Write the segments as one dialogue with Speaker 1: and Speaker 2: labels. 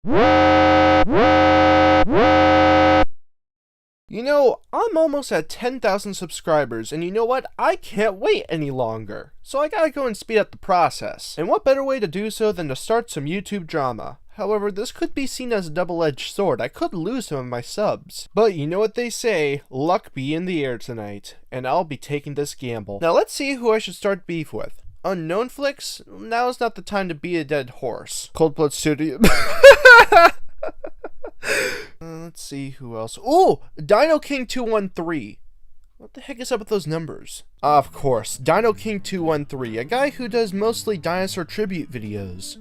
Speaker 1: You know, I'm almost at 10,000 subscribers, and you know what? I can't wait any longer. So I gotta go and speed up the process. And what better way to do so than to start some YouTube drama? However, this could be seen as a double-edged sword. I could lose some of my subs. But you know what they say, luck be in the air tonight. And I'll be taking this gamble. Now let's see who I should start beef with. Unknown flicks? Now is not the time to be a dead horse. Cold Blood Studio. Let's see who else. Oh, Dino King 213. What the heck is up with those numbers? Of course, Dino King 213, a guy who does mostly dinosaur tribute videos.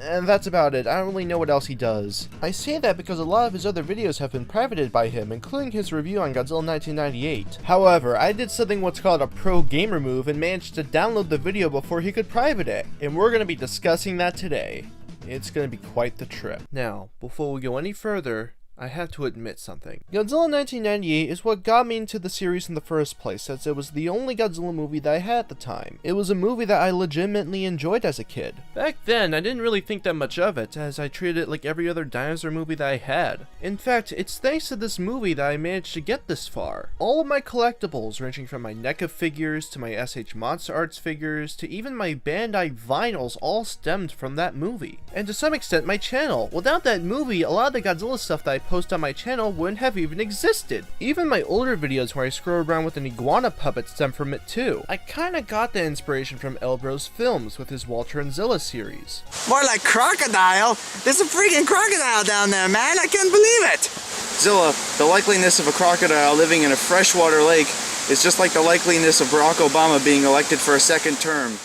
Speaker 1: And that's about it. I don't really know what else he does. I say that because a lot of his other videos have been privated by him, including his review on Godzilla 1998. However, I did something what's called a pro gamer move and managed to download the video before he could private it. And we're going to be discussing that today. It's going to be quite the trip. Now, before we go any further, I have to admit something. Godzilla 1998 is what got me into the series in the first place, as it was the only Godzilla movie that I had at the time. It was a movie that I legitimately enjoyed as a kid. Back then, I didn't really think that much of it, as I treated it like every other dinosaur movie that I had. In fact, it's thanks to this movie that I managed to get this far. All of my collectibles, ranging from my NECA figures, to my SH Monster Arts figures, to even my Bandai vinyls, all stemmed from that movie. And to some extent, my channel. Without that movie, a lot of the Godzilla stuff that I post on my channel wouldn't have even existed. Even my older videos where I scroll around with an iguana puppet stem from it too. I kinda got the inspiration from Elbro's films with his Walter and Zilla series.
Speaker 2: More like crocodile. There's a freaking crocodile down there, man. I can't believe it. Zilla, the likeliness of a crocodile living in a freshwater lake is just like the likeliness of Barack Obama being elected for a second term.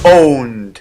Speaker 3: Owned.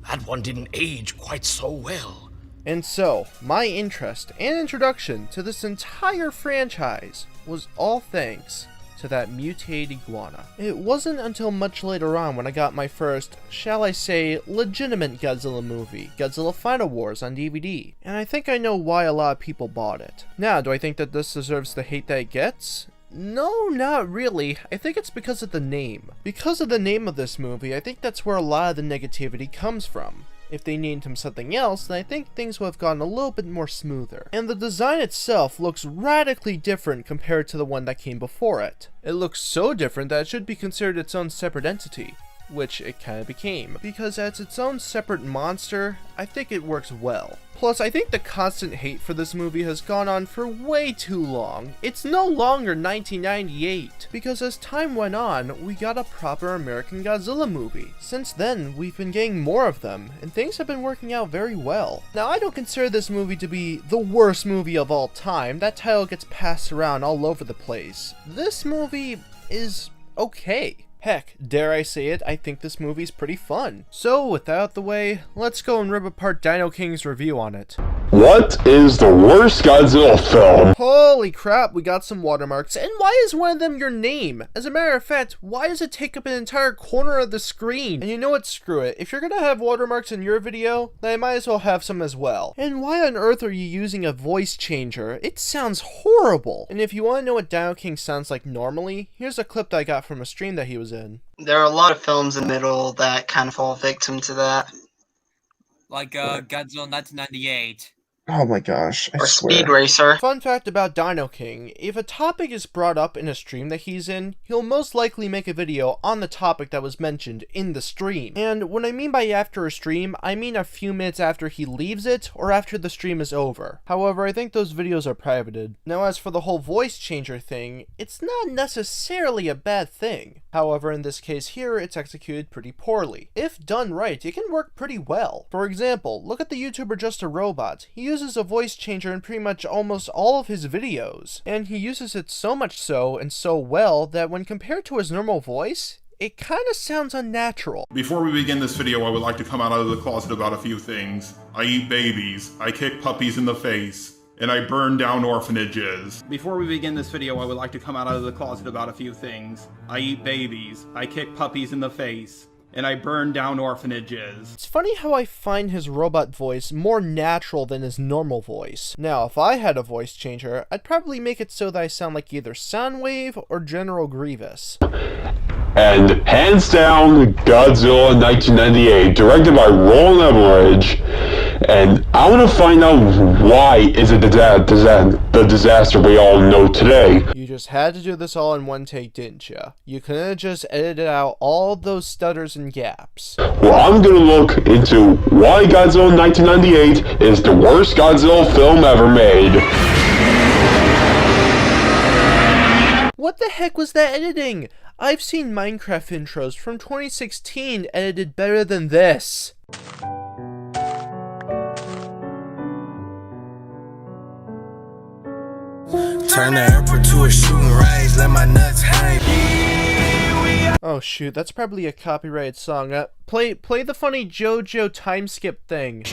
Speaker 4: That one didn't age quite so well.
Speaker 1: And so, my interest and introduction to this entire franchise was all thanks to that mutated iguana. It wasn't until much later on when I got my first, shall I say, legitimate Godzilla movie, Godzilla Final Wars on DVD. And I think I know why a lot of people bought it. Now, do I think that this deserves the hate that it gets? No, not really. I think it's because of the name. Because of the name of this movie, I think that's where a lot of the negativity comes from. If they named him something else, then I think things would have gotten a little bit more smoother. And the design itself looks radically different compared to the one that came before it. It looks so different that it should be considered its own separate entity, which it kind of became. Because as its own separate monster, I think it works well. Plus, I think the constant hate for this movie has gone on for way too long. It's no longer 1998, because as time went on, we got a proper American Godzilla movie. Since then, we've been getting more of them, and things have been working out very well. Now, I don't consider this movie to be the worst movie of all time. That title gets passed around all over the place. This movie is okay. Heck, dare I say it, I think this movie's pretty fun. So, with that out the way, let's go and rip apart Dino King's review on it.
Speaker 3: What is the worst Godzilla film?
Speaker 1: Holy crap, we got some watermarks. And why is one of them your name? As a matter of fact, why does it take up an entire corner of the screen? And you know what, screw it. If you're gonna have watermarks in your video, then I might as well have some as well. And why on earth are you using a voice changer? It sounds horrible. And if you want to know what Dino King sounds like normally, here's a clip that I got from a stream that he was in.
Speaker 5: There are a lot of films in the middle that kind of fall victim to that.
Speaker 6: Like Godzilla 1998.
Speaker 3: Oh my gosh, I
Speaker 5: Or
Speaker 3: swear.
Speaker 5: Speed Racer.
Speaker 1: Fun fact about Dino King, if a topic is brought up in a stream that he's in, he'll most likely make a video on the topic that was mentioned in the stream. And what I mean by after a stream, I mean a few minutes after he leaves it, or after the stream is over. However, I think those videos are privated. Now as for the whole voice changer thing, it's not necessarily a bad thing. However, in this case here, it's executed pretty poorly. If done right, it can work pretty well. For example, look at the YouTuber Just a Robot. He uses a voice changer in pretty much almost all of his videos, and he uses it so much so and so well that when compared to his normal voice, it kind of sounds unnatural.
Speaker 7: Before we begin this video, I would like to come out of the closet about a few things. I eat babies, I kick puppies in the face, and I burn down orphanages. Before we begin this video, I would like to come out of the closet about a few things. I eat babies, I kick puppies in the face, and I burn down orphanages.
Speaker 1: It's funny how I find his robot voice more natural than his normal voice. Now, if I had a voice changer, I'd probably make it so that I sound like either Soundwave or General Grievous.
Speaker 3: And hands down, Godzilla 1998, directed by Roland Emmerich. And I want to find out why is it the disaster we all know today.
Speaker 1: You just had to do this all in one take, didn't you? You couldn't have just edited out all those stutters and gaps.
Speaker 3: Well, I'm going to look into why Godzilla 1998 is the worst Godzilla film ever made.
Speaker 1: What the heck was that editing? I've seen Minecraft intros from 2016 edited better than this.
Speaker 8: Turn the airport to a shooting range, let my nuts hang.
Speaker 1: Oh shoot, that's probably a copyrighted song. Play the funny JoJo time skip thing.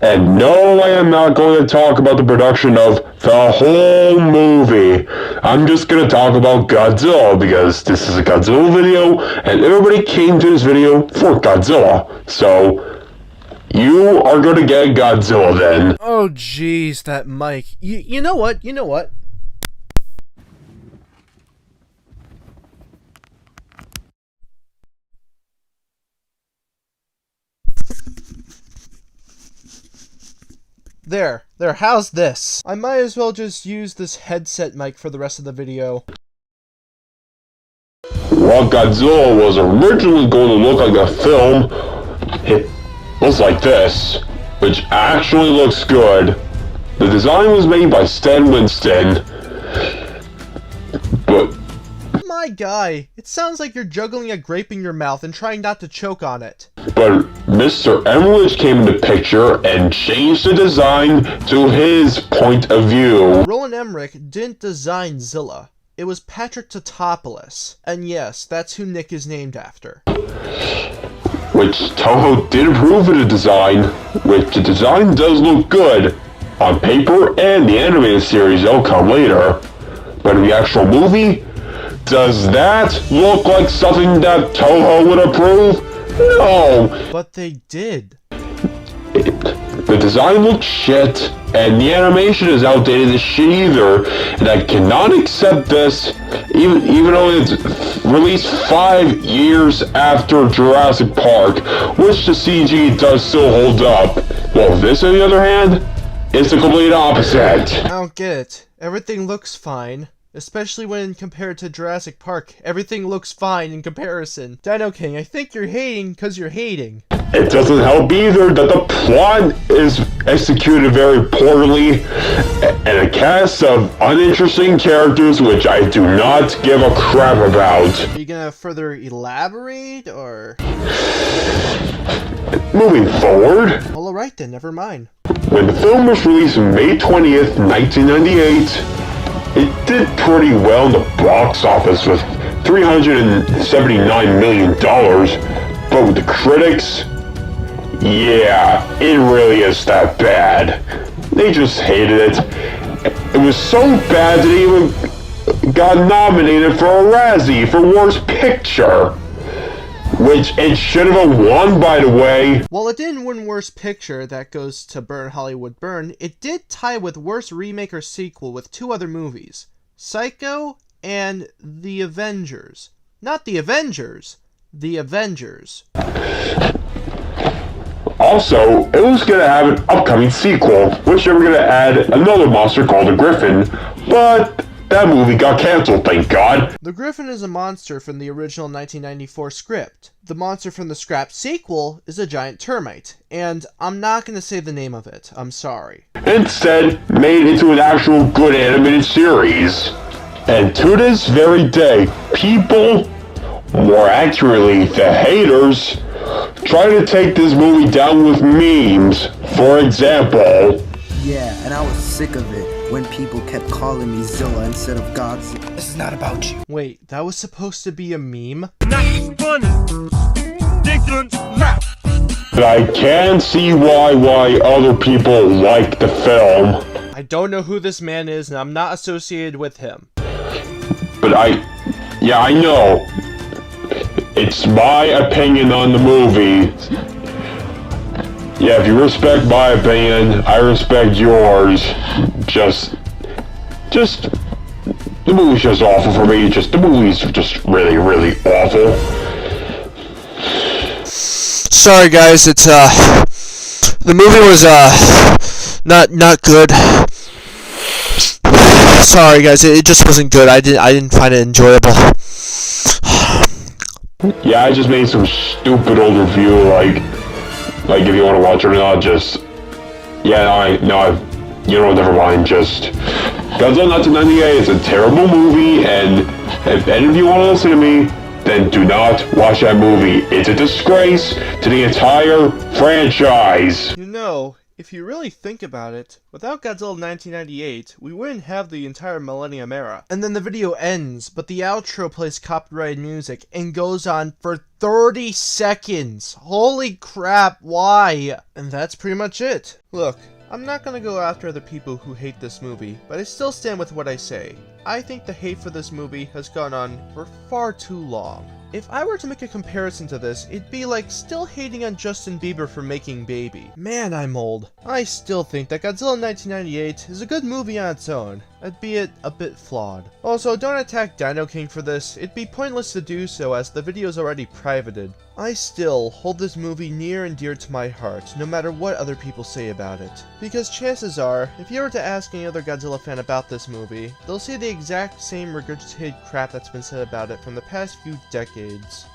Speaker 3: And no, I am not going to talk about the production of the whole movie. I'm just going to talk about Godzilla, because this is a Godzilla video, and everybody came to this video for Godzilla. So, you are going to get Godzilla then.
Speaker 1: Oh jeez, that mic. You know what? There, how's this? I might as well just use this headset mic for the rest of the video.
Speaker 3: While Godzilla was originally going to look like a film, it was like this, which actually looks good. The design was made by Stan Winston, but...
Speaker 1: My guy, it sounds like you're juggling a grape in your mouth and trying not to choke on it.
Speaker 3: But Mr. Emmerich came into picture and changed the design to his point of view.
Speaker 1: Roland Emmerich didn't design Zilla. It was Patrick Tatopoulos. And yes, that's who Nick is named after.
Speaker 3: Which Toho did approve of the design, which the design does look good on paper, and the animated series that'll come later. But in the actual movie, does that look like something that Toho would approve? No!
Speaker 1: But they did.
Speaker 3: The design looks shit, and the animation is outdated as shit either, and I cannot accept this, even though it's released 5 years after Jurassic Park, which the CG does still hold up. Well, this, on the other hand, is the complete opposite.
Speaker 1: I don't get it. Everything looks fine. Especially when compared to Jurassic Park. Everything looks fine in comparison. Dino King, I think you're hating because you're hating.
Speaker 3: It doesn't help either that the plot is executed very poorly, and a cast of uninteresting characters which I do not give a crap about.
Speaker 1: Are you gonna further elaborate, or...?
Speaker 3: Moving forward...
Speaker 1: Well, alright then, never mind.
Speaker 3: When the film was released May 20th, 1998, it did pretty well in the box office with $379 million, but with the critics, yeah, it really is that bad. They just hated it. It was so bad that it even got nominated for a Razzie for Worst Picture, which it should have won, by the way.
Speaker 1: While it didn't win Worst Picture, that goes to Burn Hollywood Burn, it did tie with Worst Remake or Sequel with 2 other movies, Psycho and The Avengers. Not The Avengers, The Avengers.
Speaker 3: Also, it was going to have an upcoming sequel, which they were going to add another monster called the Griffin, but that movie got canceled, thank God.
Speaker 1: The Griffin is a monster from the original 1994 script. The monster from the scrapped sequel is a giant termite, and I'm not going to say the name of it, I'm sorry.
Speaker 3: Instead, made into an actual good animated series. And to this very day, people, more accurately the haters, try to take this movie down with memes. For example...
Speaker 9: Yeah, and I was sick of it when people kept calling me Zilla instead of Godzilla.
Speaker 8: This is not about you.
Speaker 1: Wait, that was supposed to be a meme?
Speaker 8: Not funny.
Speaker 3: But I can see why other people like the film.
Speaker 1: I don't know who this man is, and I'm not associated with him.
Speaker 3: But I know. It's my opinion on the movie. Yeah, if you respect my opinion, I respect yours. Just The movie's just awful for me. The movie's just really, really awful.
Speaker 1: Sorry guys, it's the movie was not good. Sorry guys, it just wasn't good. I didn't find it enjoyable.
Speaker 3: Yeah, I just made some stupid old review, like if you want to watch it or not, just never mind. Just Godzilla 1998 is a terrible movie, and if any of you want to listen to me, then do not watch that movie. It's a disgrace to the entire franchise.
Speaker 1: You know, if you really think about it, without Godzilla 1998, we wouldn't have the entire Millennium Era. And then the video ends, but the outro plays copyrighted music and goes on for 30 seconds. Holy crap, why? And that's pretty much it. Look, I'm not gonna go after the people who hate this movie, but I still stand with what I say. I think the hate for this movie has gone on for far too long. If I were to make a comparison to this, it'd be like still hating on Justin Bieber for making Baby. Man, I'm old. I still think that Godzilla 1998 is a good movie on its own, albeit a bit flawed. Also, don't attack Dino King for this. It'd be pointless to do so as the video is already privated. I still hold this movie near and dear to my heart, no matter what other people say about it. Because chances are, if you were to ask any other Godzilla fan about this movie, they'll say the exact same regurgitated crap that's been said about it from the past few decades.